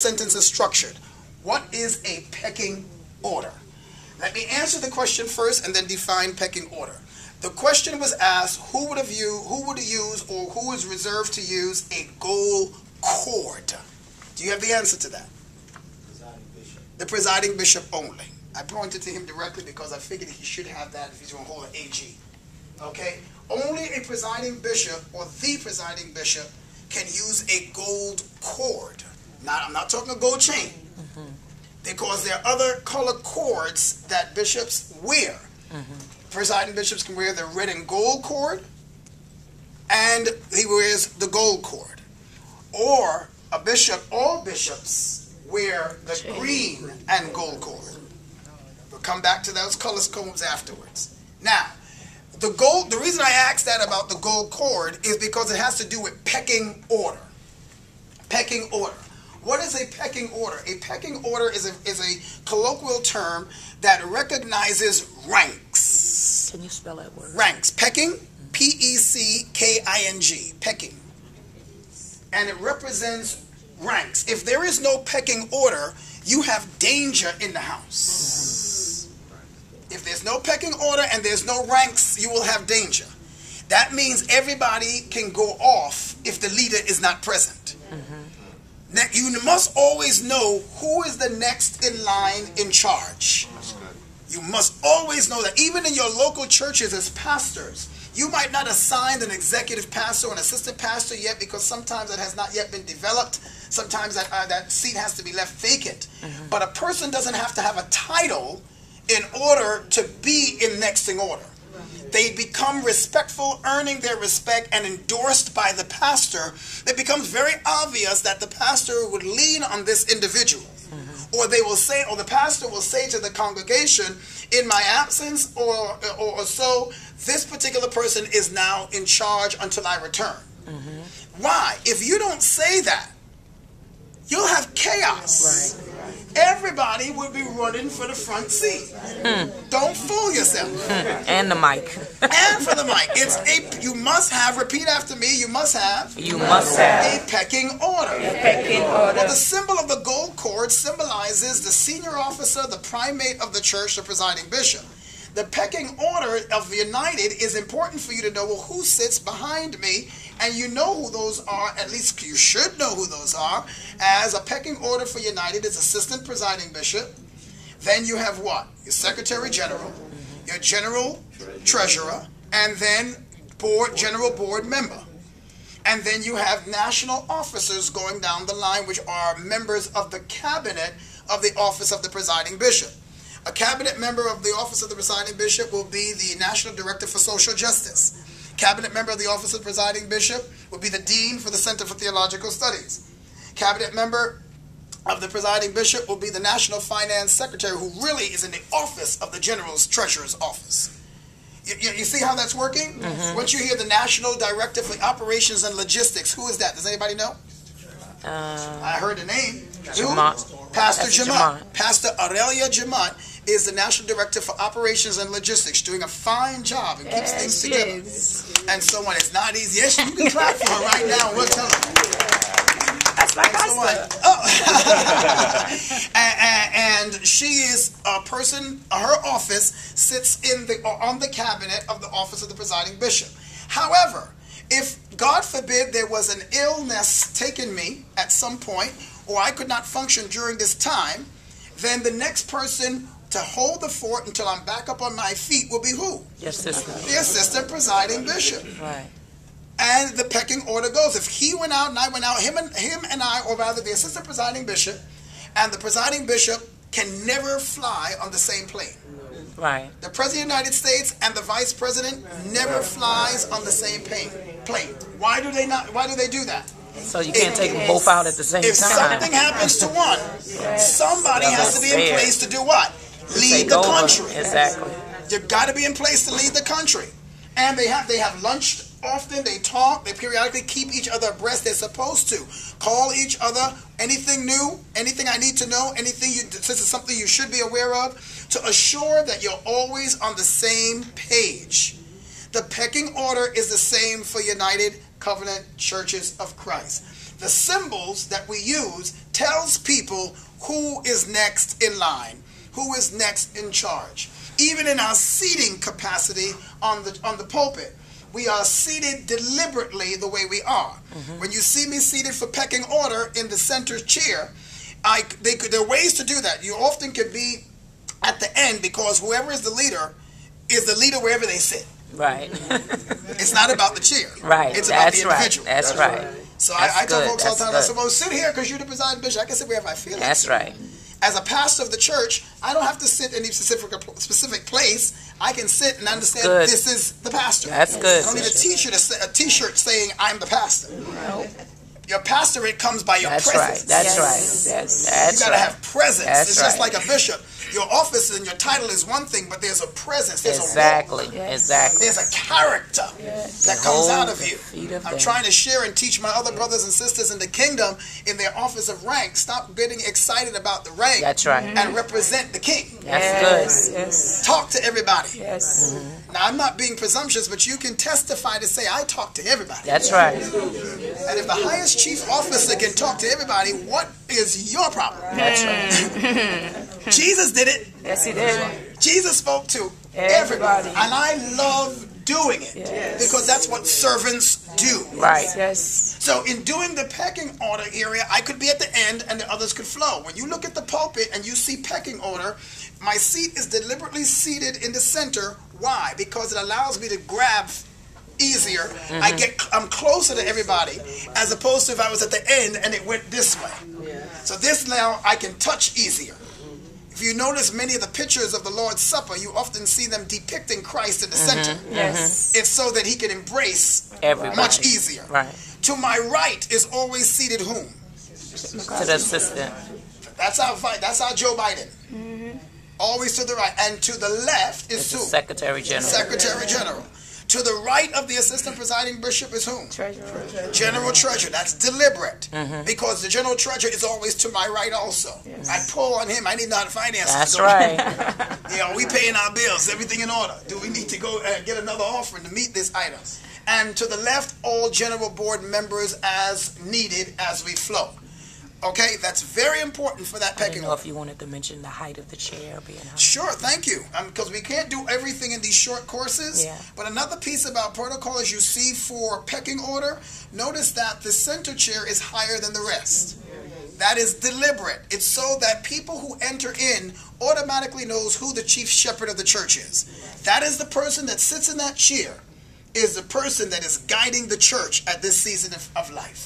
sentence is structured. What is a pecking order? Let me answer the question first and then define pecking order. The question was asked, who would use or who is reserved to use a gold cord? Do you have the answer to that? Presiding bishop. The presiding bishop only. I pointed to him directly because I figured he should have that if he's going to hold an AG. Okay? Only a presiding bishop or the presiding bishop can use a gold cord. Now, I'm not talking a gold chain. Because there are other colored cords that bishops wear. Presiding bishops can wear the red and gold cord, and he wears the gold cord. Or a bishop, all bishops wear the green and gold cord. We'll come back to those color codes afterwards. Now, the reason I asked that about the gold cord is because it has to do with pecking order. Pecking order. What is a pecking order? A pecking order is a colloquial term that recognizes ranks. Can you spell that word? Ranks. Pecking, P-E-C-K-I-N-G. Pecking. And it represents ranks. If there is no pecking order, you have danger in the house. If there's no pecking order and there's no ranks, you will have danger. That means everybody can go off if the leader is not present. Now, you must always know who is the next in line in charge. You must always know that. Even in your local churches as pastors, you might not assign an executive pastor or an assistant pastor yet because sometimes that has not yet been developed. Sometimes that seat has to be left vacant. But a person doesn't have to have a title in order to be in next in order. They become respectful, earning their respect, and endorsed by the pastor. It becomes very obvious that the pastor would lean on this individual. Or they will say, or the pastor will say to the congregation, in my absence or so, this particular person is now in charge until I return. Why? If you don't say that, you'll have chaos. Right. Everybody will be running for the front seat. Don't fool yourself. And the mic. And for the mic. You must have, repeat after me, you must have a pecking order. Well, the symbol of the gold cord symbolizes the senior officer, the primate of the church, the presiding bishop. The pecking order of United is important for you to know, well, who sits behind me, and you know who those are, at least you should know who those are, as a pecking order for United is assistant presiding bishop. Then you have what? Your secretary general, your general treasurer, and then general board member. And then you have national officers going down the line, which are members of the cabinet of the office of the presiding bishop. A cabinet member of the office of the presiding bishop will be the National Director for Social Justice. Cabinet member of the office of the presiding bishop will be the Dean for the Center for Theological Studies. Cabinet member of the presiding bishop will be the National Finance Secretary, who really is in the office of the General's Treasurer's office. You see how that's working? Once you hear the National Director for Operations and Logistics, who is that? Does anybody know? I heard the name. Pastor Jamont. Pastor Aurelia Jamont is the National Director for Operations and Logistics, doing a fine job and keeps things together. And so on. It's not easy. Yes, you can clap for her right now. We'll tell her. That's my husband. And she is a person, her office sits on the cabinet of the office of the presiding bishop. However, if, God forbid, there was an illness taking me at some point, or I could not function during this time, then the next person to hold the fort until I'm back up on my feet will be who? Your sister. The assistant presiding bishop. Right. And the pecking order goes. If he went out and I went out, him and I, or rather the assistant presiding bishop and the presiding bishop can never fly on the same plane. Right. The President of the United States and the Vice President never flies on the same plane. Why do they not? Why do they do that? So you can't take them both out at the same time. If something happens to one, somebody has to be in place to do what? Lead the country. Exactly. You've got to be in place to lead the country. And they have lunch often, they talk, they periodically keep each other abreast. They're supposed to call each other, anything new, anything I need to know, this is something you should be aware of, to assure that you're always on the same page. The pecking order is the same for United Covenant Churches of Christ. The symbols that we use tells people who is next in line, who is next in charge. Even in our seating capacity on the pulpit, we are seated deliberately the way we are. When you see me seated for pecking order in the center chair, there are ways to do that. You often could be at the end because whoever is the leader wherever they sit. Right. It's not about the chair. Right. It's about the individual. That's right. So I tell folks all the time, I say, well, sit here because you're the presiding bishop. I can sit wherever I feel like. That's right. As a pastor of the church, I don't have to sit in any specific place. I can sit and understand this is the pastor. That's good. I don't need a t-shirt saying I'm the pastor. Nope. Your pastorate comes by your presence. That's right. That's you got to have presence. That's it's just like a bishop. Your office and your title is one thing, but there's a presence. There's a walk. Exactly. There's a character that comes out of you. I'm trying to share and teach my other brothers and sisters in the kingdom in their office of rank. Stop getting excited about the rank. That's right. And represent the king. That's good. Yes. Talk to everybody. Yes. Now, I'm not being presumptuous, but you can testify to say, I talk to everybody. That's right. And if the highest chief officer can talk to everybody, what is your problem? That's right. Jesus did it. Yes, he did. Jesus spoke to everybody. And I love doing it because that's what servants do. Right. Yes. So in doing the pecking order area, I could be at the end and the others could flow. When you look at the pulpit and you see pecking order, my seat is deliberately seated in the center. Why? Because it allows me to grab easier. I'm closer to everybody as opposed to if I was at the end and it went this way. So this now I can touch easier. If you notice many of the pictures of the Lord's Supper, you often see them depicting Christ in the center. Yes. It's so that he can embrace everybody much easier. Right. To my right is always seated whom? To the assistant. That's our Joe Biden. Always to the right. And to the left is who? Secretary General. Secretary General. To the right of the assistant presiding bishop is whom? Treasurer. General Treasurer. That's deliberate. Because the General Treasurer is always to my right also. I pull on him. I need not finance. That's right. We paying our bills. Everything in order. Do we need to go get another offering to meet this item? And to the left, all general board members as needed as we flow. Okay, that's very important for that pecking order. I don't know if you wanted to mention the height of the chair being high. Sure, thank you. Because we can't do everything in these short courses. But another piece about protocol is you see for pecking order, notice that the center chair is higher than the rest. That is deliberate. It's so that people who enter in automatically knows who the chief shepherd of the church is. That is the person that sits in that chair, is the person that is guiding the church at this season of life.